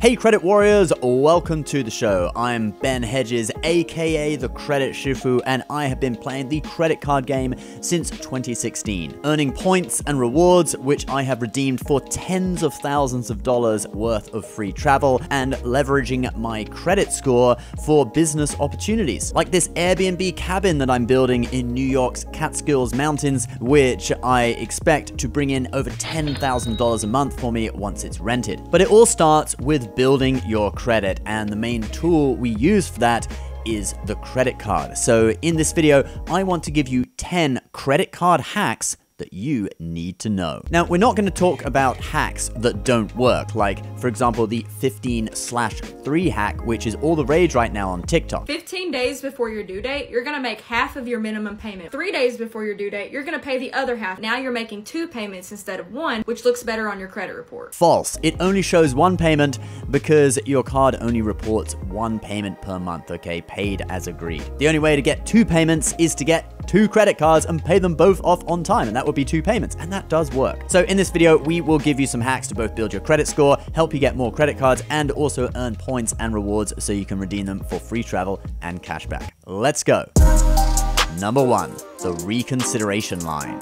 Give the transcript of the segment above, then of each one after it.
Hey credit warriors, welcome to the show. I'm Ben Hedges, aka the Credit Shifu, and I have been playing the credit card game since 2016, earning points and rewards which I have redeemed for tens of thousands of dollars worth of free travel and leveraging my credit score for business opportunities, like this Airbnb cabin that I'm building in New York's Catskills Mountains, which I expect to bring in over $10,000 a month for me once it's rented. But it all starts with building your credit, and the main tool we use for that is the credit card. So in this video, I want to give you 10 credit card hacks that you need to know. Now, we're not going to talk about hacks that don't work, like, for example, the 15/3 hack, which is all the rage right now on TikTok. 15 days before your due date, you're going to make half of your minimum payment. 3 days before your due date, you're going to pay the other half. Now you're making 2 payments instead of 1, which looks better on your credit report. False. It only shows 1 payment because your card only reports 1 payment per month, okay, paid as agreed. The only way to get 2 payments is to get 2 credit cards and pay them both off on time, and that would be 2 payments, and that does work. So in this video, we will give you some hacks to both build your credit score, help you get more credit cards, and also earn points and rewards so you can redeem them for free travel and cashback. Let's go. Number 1, the reconsideration line.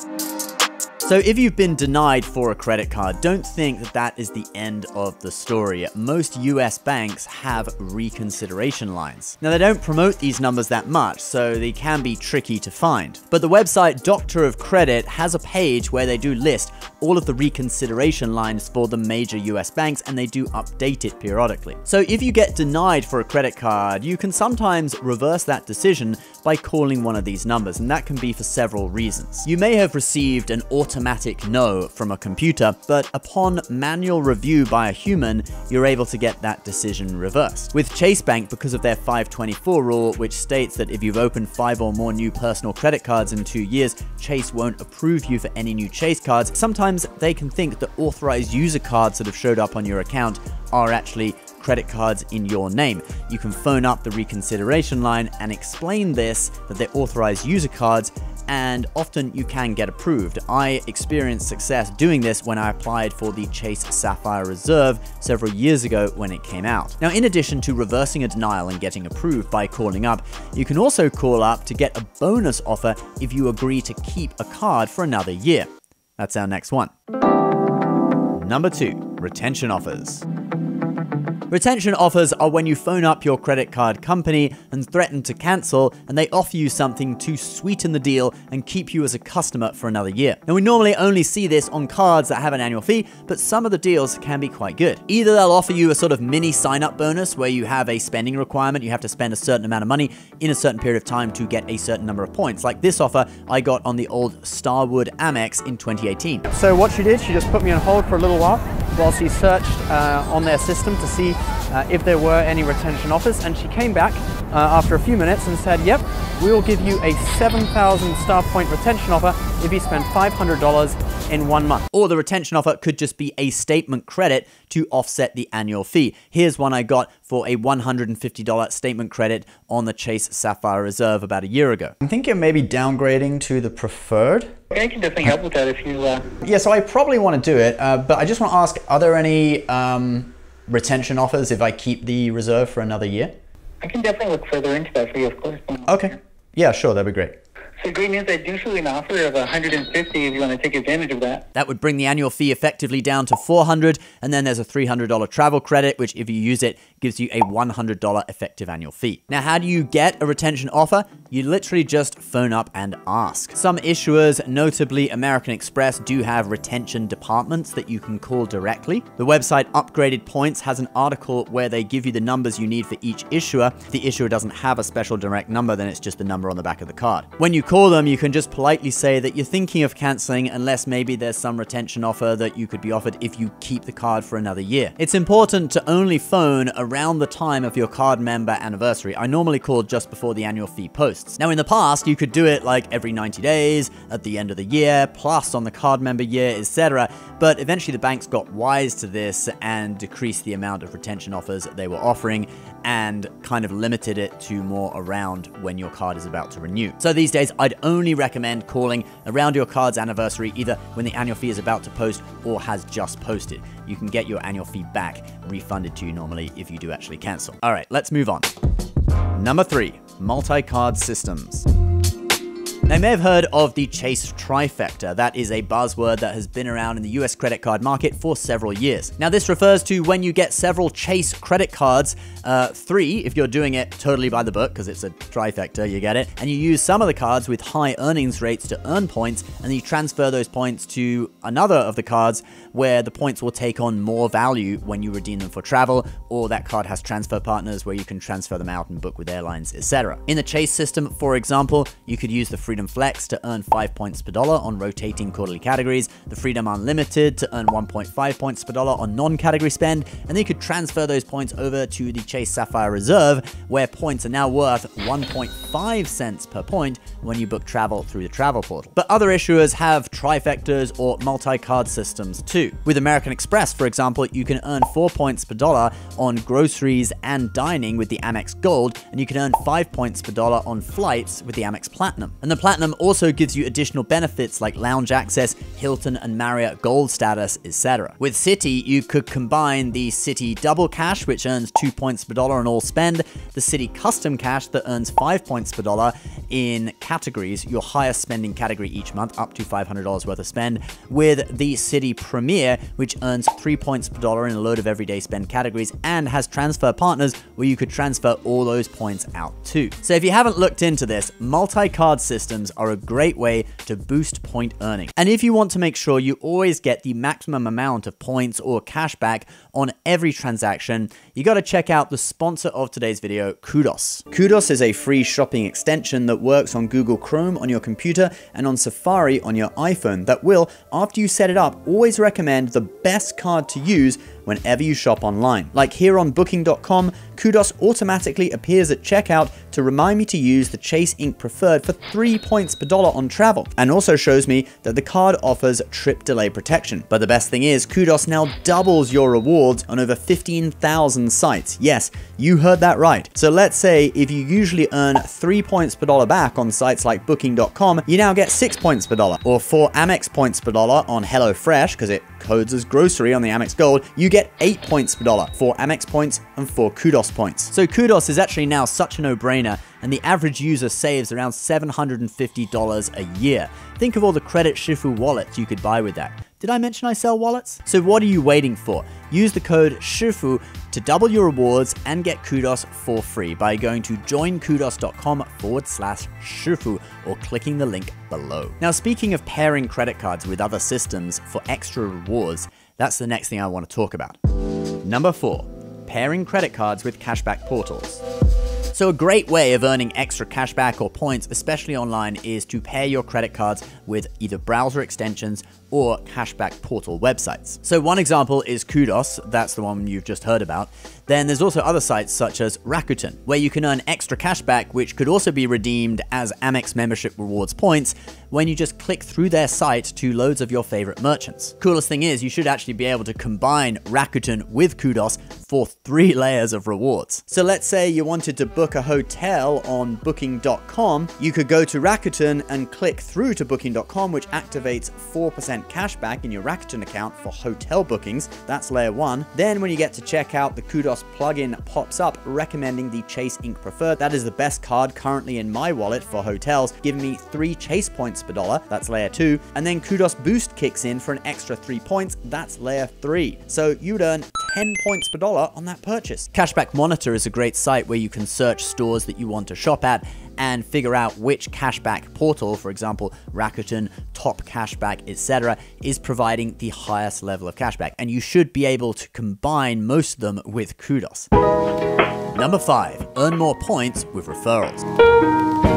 So if you've been denied for a credit card, don't think that that is the end of the story. Most US banks have reconsideration lines. Now, they don't promote these numbers that much, so they can be tricky to find. But the website Doctor of Credit has a page where they do list all of the reconsideration lines for the major US banks, and they do update it periodically. So if you get denied for a credit card, you can sometimes reverse that decision by calling one of these numbers, and that can be for several reasons. You may have received an automatic no from a computer, but upon manual review by a human, you're able to get that decision reversed. With Chase Bank, because of their 524 rule, which states that if you've opened 5 or more new personal credit cards in 2 years, Chase won't approve you for any new Chase cards. Sometimes they can think that authorized user cards that have showed up on your account are actually credit cards in your name. You can phone up the reconsideration line and explain this, that they're authorized user cards, and often you can get approved. I experienced success doing this when I applied for the Chase Sapphire Reserve several years ago when it came out. Now, in addition to reversing a denial and getting approved by calling up, you can also call up to get a bonus offer if you agree to keep a card for another year. That's our next one. Number 2, retention offers. Retention offers are when you phone up your credit card company and threaten to cancel, and they offer you something to sweeten the deal and keep you as a customer for another year. Now, we normally only see this on cards that have an annual fee, but some of the deals can be quite good. Either they'll offer you a sort of mini sign-up bonus where you have a spending requirement, you have to spend a certain amount of money in a certain period of time to get a certain number of points. Like this offer I got on the old Starwood Amex in 2018. So what she did, she just put me on hold for a little while she searched on their system to see if there were any retention offers, and she came back after a few minutes and said, yep, we will give you a 7,000 star point retention offer if you spend $500 in 1 month. Or the retention offer could just be a statement credit to offset the annual fee. Here's one I got for a $150 statement credit on the Chase Sapphire Reserve about a year ago. I'm thinking of maybe downgrading to the preferred. I can definitely help with that if you... Yeah, so I probably want to do it, but I just want to ask, are there any retention offers if I keep the reserve for another year? I can definitely look further into that for you, of course. Okay. Yeah, sure, that'd be great. So great news, I do show an offer of $150 if you want to take advantage of that. That would bring the annual fee effectively down to $400, and then there's a $300 travel credit, which if you use it, gives you a $100 effective annual fee. Now, how do you get a retention offer? You literally just phone up and ask. Some issuers, notably American Express, do have retention departments that you can call directly. The website Upgraded Points has an article where they give you the numbers you need for each issuer. If the issuer doesn't have a special direct number, then it's just the number on the back of the card. When you call them, you can just politely say that you're thinking of canceling unless maybe there's some retention offer that you could be offered if you keep the card for another year. It's important to only phone around the time of your card member anniversary. I normally call just before the annual fee posts. Now, in the past, you could do it like every 90 days, at the end of the year, plus on the card member year, etc. But eventually the banks got wise to this and decreased the amount of retention offers they were offering and kind of limited it to more around when your card is about to renew. So these days, I'd only recommend calling around your card's anniversary, either when the annual fee is about to post or has just posted. You can get your annual fee back refunded to you normally if you do actually cancel. All right, let's move on. Number 3, Multicard Systems. Now, you may have heard of the Chase trifecta. That is a buzzword that has been around in the US credit card market for several years. Now, this refers to when you get several Chase credit cards, 3 if you're doing it totally by the book, because it's a trifecta, you get it, and you use some of the cards with high earnings rates to earn points, and then you transfer those points to another of the cards where the points will take on more value when you redeem them for travel, or that card has transfer partners where you can transfer them out and book with airlines, etc. In the Chase system, for example, you could use the Freedom Flex to earn 5 points per dollar on rotating quarterly categories, the Freedom Unlimited to earn 1.5 points per dollar on non-category spend, and then you could transfer those points over to the Chase Sapphire Reserve, where points are now worth 1.5 cents per point when you book travel through the travel portal. But other issuers have trifectas or multi-card systems too. With American Express, for example, you can earn 4 points per dollar on groceries and dining with the Amex Gold, and you can earn 5 points per dollar on flights with the Amex Platinum. And the Platinum also gives you additional benefits like lounge access, Hilton and Marriott Gold status, etc. With Citi, you could combine the Citi Double Cash, which earns 2 points per dollar on all spend, the Citi Custom Cash that earns 5 points per dollar in categories, your highest spending category each month, up to $500 worth of spend, with the Citi Premier, which earns 3 points per dollar in a load of everyday spend categories and has transfer partners where you could transfer all those points out too. So if you haven't looked into this, multi-card systems are a great way to boost point earning. And if you want to make sure you always get the maximum amount of points or cash back on every transaction, you got to check out the sponsor of today's video, Kudos. Kudos is a free shopping extension that works on Google Chrome on your computer and on Safari on your iPhone that will, after you set it up, always recommend the best card to use whenever you shop online. Like here on Booking.com, Kudos automatically appears at checkout to remind me to use the Chase Ink Preferred for 3 points per dollar on travel, and also shows me that the card offers trip delay protection. But the best thing is, Kudos now doubles your rewards on over 15,000 sites. Yes, you heard that right. So let's say if you usually earn 3 points per dollar back on sites like Booking.com, you now get 6 points per dollar. Or 4 Amex points per dollar on HelloFresh, because it codes as grocery on the Amex Gold, you get 8 points per dollar, 4 Amex points and 4 Kudos points. So Kudos is actually now such a no-brainer, and the average user saves around $750 a year. Think of all the credit Shifu wallets you could buy with that. Did I mention I sell wallets? So what are you waiting for? Use the code SHIFU to double your rewards and get Kudos for free by going to joinkudos.com/Shifu or clicking the link below. Now, speaking of pairing credit cards with other systems for extra rewards, that's the next thing I want to talk about. Number 4, pairing credit cards with cashback portals. So a great way of earning extra cashback or points, especially online, is to pair your credit cards with either browser extensions or cashback portal websites. So one example is Kudos, that's the one you've just heard about. Then there's also other sites such as Rakuten, where you can earn extra cashback, which could also be redeemed as Amex membership rewards points when you just click through their site to loads of your favorite merchants. Coolest thing is, you should actually be able to combine Rakuten with Kudos for 3 layers of rewards. So let's say you wanted to book a hotel on Booking.com, you could go to Rakuten and click through to Booking.com, which activates 4% cashback in your Rakuten account for hotel bookings. That's layer 1. Then when you get to checkout, the Kudos plugin pops up recommending the Chase Ink Preferred. That is the best card currently in my wallet for hotels, giving me 3 Chase points per dollar. That's layer 2. And then Kudos Boost kicks in for an extra 3 points. That's layer 3. So you'd earn 10 points per dollar on that purchase. Cashback Monitor is a great site where you can search stores that you want to shop at and figure out which cashback portal, for example, Rakuten, Top Cashback, etc., is providing the highest level of cashback. And you should be able to combine most of them with Kudos. Number 5, earn more points with referrals.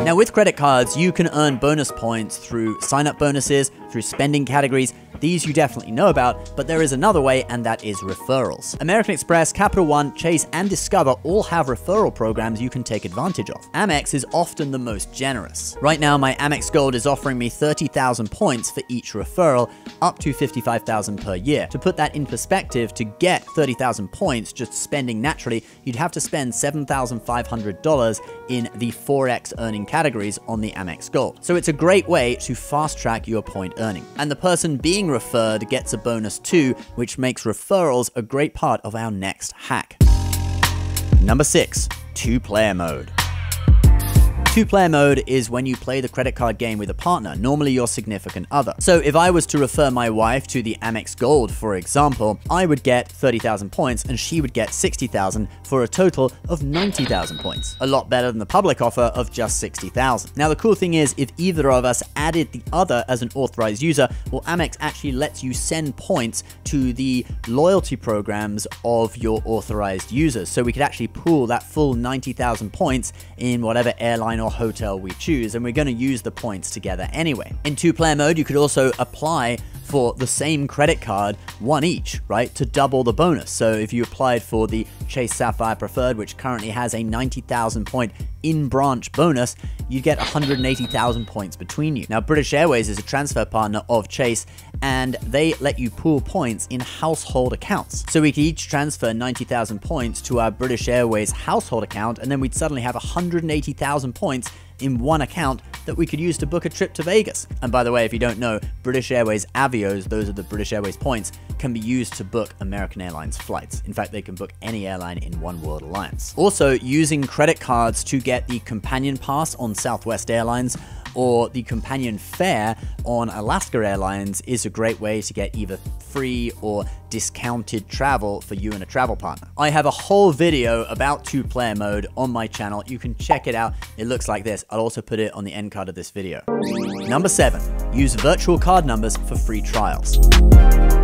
Now with credit cards, you can earn bonus points through sign-up bonuses, through spending categories. These you definitely know about, but there is another way, and that is referrals. American Express, Capital One, Chase, and Discover all have referral programs you can take advantage of. Amex is often the most generous. Right now, my Amex Gold is offering me 30,000 points for each referral, up to 55,000 per year. To put that in perspective, to get 30,000 points just spending naturally, you'd have to spend $7,500 $500 in the 4x earning categories on the Amex Gold. So it's a great way to fast track your point earning. And the person being referred gets a bonus too, which makes referrals a great part of our next hack. Number 6, two-player mode. Two-player mode is when you play the credit card game with a partner, normally your significant other. So if I was to refer my wife to the Amex Gold, for example, I would get 30,000 points and she would get 60,000 for a total of 90,000 points. A lot better than the public offer of just 60,000. Now the cool thing is, if either of us added the other as an authorized user, well, Amex actually lets you send points to the loyalty programs of your authorized users. So we could actually pool that full 90,000 points in whatever airline or hotel we choose, and we're going to use the points together anyway. In two-player mode, you could also apply for the same credit card, one each, right, to double the bonus. So if you applied for the Chase Sapphire Preferred, which currently has a 90,000 point in-branch bonus, you get 180,000 points between you. Now, British Airways is a transfer partner of Chase, and they let you pool points in household accounts. So we could each transfer 90,000 points to our British Airways household account, and then we'd suddenly have 180,000 points in one account that we could use to book a trip to Vegas. And by the way, if you don't know, British Airways Avios, those are the British Airways points, can be used to book American Airlines flights. In fact, they can book any airline in One World Alliance. Also, using credit cards to get the companion pass on Southwest Airlines or the companion fare on Alaska Airlines is a great way to get either free or discounted travel for you and a travel partner. I have a whole video about two-player mode on my channel. You can check it out. It looks like this. I'll also put it on the end card of this video. Number 7, use virtual card numbers for free trials.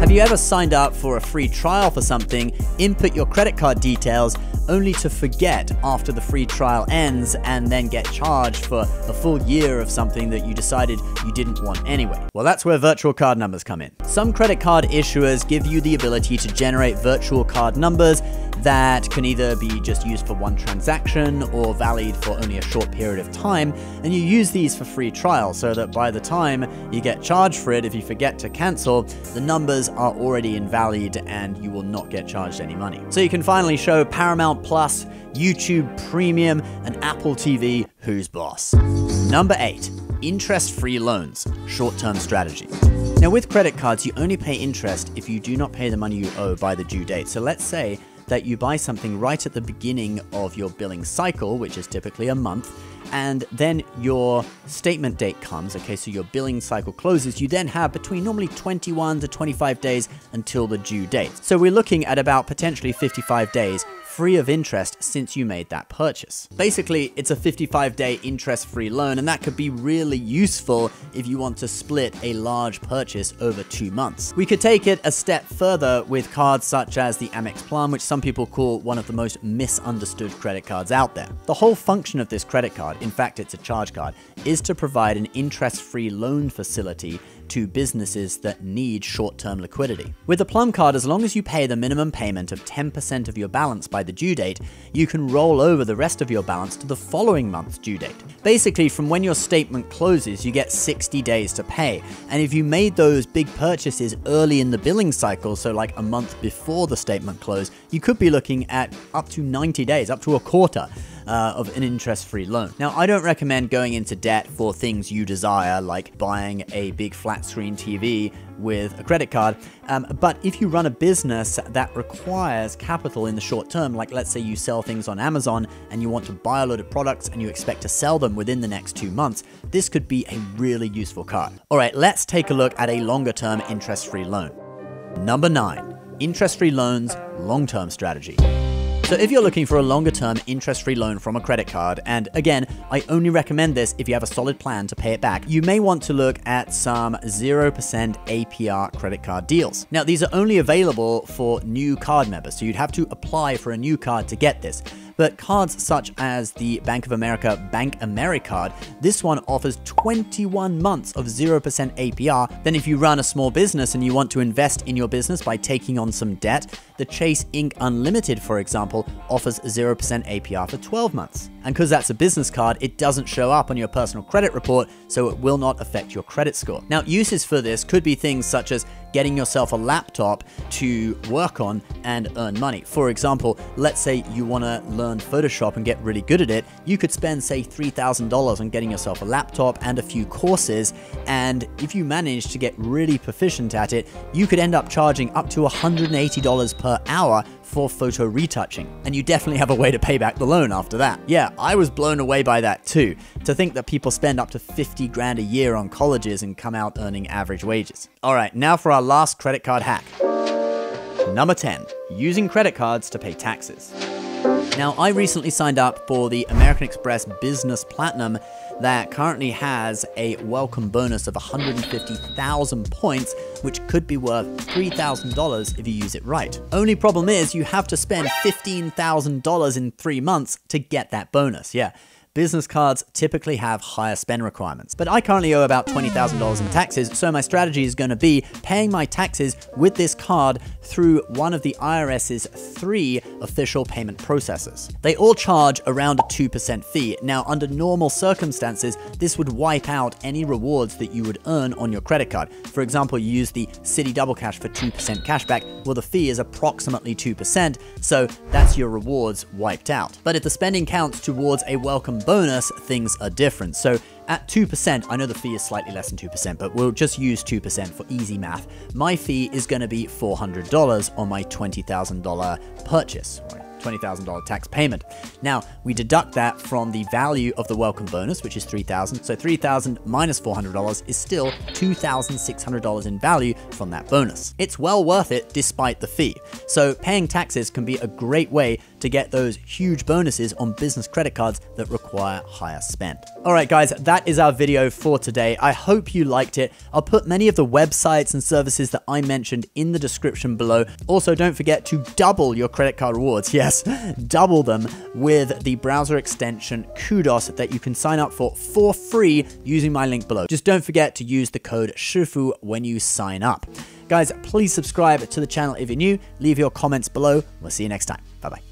Have you ever signed up for a free trial for something, input your credit card details, only to forget after the free trial ends and then get charged for a full year of something that you decided you didn't want anyway? Well, that's where virtual card numbers come in. Some credit card issuers give you the ability to generate virtual card numbers that can either be just used for one transaction or valid for only a short period of time, and you use these for free trial so that by the time you get charged for it, if you forget to cancel, the numbers are already invalid and you will not get charged any money. So you can finally show Paramount Plus, YouTube Premium, and Apple TV who's boss. Number 8, interest-free loans, short-term strategy. Now with credit cards, you only pay interest if you do not pay the money you owe by the due date. So let's say that you buy something right at the beginning of your billing cycle, which is typically a month, and then your statement date comes, okay, so your billing cycle closes, you then have between normally 21 to 25 days until the due date. So we're looking at about potentially 55 days free of interest since you made that purchase. Basically, it's a 55-day interest-free loan, and that could be really useful if you want to split a large purchase over 2 months. We could take it a step further with cards such as the Amex Plum, which some people call one of the most misunderstood credit cards out there. The whole function of this credit card, in fact it's a charge card, is to provide an interest-free loan facility to businesses that need short-term liquidity. With the Plum card, as long as you pay the minimum payment of 10% of your balance by the due date, you can roll over the rest of your balance to the following month's due date. Basically, from when your statement closes, you get 60 days to pay. And if you made those big purchases early in the billing cycle, so like a month before the statement close, you could be looking at up to 90 days, up to a quarter of an interest-free loan. Now, I don't recommend going into debt for things you desire, like buying a big flat-screen TV with a credit card, but if you run a business that requires capital in the short term, like let's say you sell things on Amazon and you want to buy a load of products and you expect to sell them within the next 2 months, this could be a really useful card. All right, let's take a look at a longer-term interest-free loan. Number 9, interest-free loans, long-term strategy. So if you're looking for a longer-term interest-free loan from a credit card, and again, I only recommend this if you have a solid plan to pay it back, you may want to look at some 0% APR credit card deals. Now, these are only available for new card members, so you'd have to apply for a new card to get this. But cards such as the Bank of America Bank AmeriCard, this one offers 21 months of 0% APR. Then if you run a small business and you want to invest in your business by taking on some debt, the Chase Ink Unlimited, for example, offers 0% APR for 12 months. And because that's a business card, it doesn't show up on your personal credit report, so it will not affect your credit score. Now, uses for this could be things such as getting yourself a laptop to work on and earn money. For example, let's say you want to learn Photoshop and get really good at it. You could spend, say, $3,000 on getting yourself a laptop and a few courses, and if you manage to get really proficient at it, you could end up charging up to $180 per hour for photo retouching, and you definitely have a way to pay back the loan after that. Yeah, I was blown away by that too, to think that people spend up to 50 grand a year on colleges and come out earning average wages. All right, now for our last credit card hack. Number 10, using credit cards to pay taxes. Now, I recently signed up for the American Express Business Platinum that currently has a welcome bonus of 150,000 points, which could be worth $3,000 if you use it right. Only problem is you have to spend $15,000 in 3 months to get that bonus. Yeah. Business cards typically have higher spend requirements, but I currently owe about $20,000 in taxes, so my strategy is going to be paying my taxes with this card through one of the IRS's 3 official payment processors. They all charge around a 2% fee. Now, under normal circumstances, this would wipe out any rewards that you would earn on your credit card. For example, you use the Citi Double Cash for 2% cashback. Well, the fee is approximately 2%, so that's your rewards wiped out. But if the spending counts towards a welcome bonus, things are different. So at 2%, I know the fee is slightly less than 2%, but we'll just use 2% for easy math. My fee is going to be $400 on my $20,000 purchase, right? $20,000 tax payment. Now, we deduct that from the value of the welcome bonus, which is $3,000. So $3,000 minus $400 is still $2,600 in value from that bonus. It's well worth it despite the fee. So paying taxes can be a great way to get those huge bonuses on business credit cards that require higher spend. All right, guys, that is our video for today. I hope you liked it. I'll put many of the websites and services that I mentioned in the description below. Also, don't forget to double your credit card rewards. Yes, double them with the browser extension Kudos that you can sign up for free using my link below. Just don't forget to use the code SHIFU when you sign up. Guys, please subscribe to the channel if you're new. Leave your comments below. We'll see you next time. Bye-bye.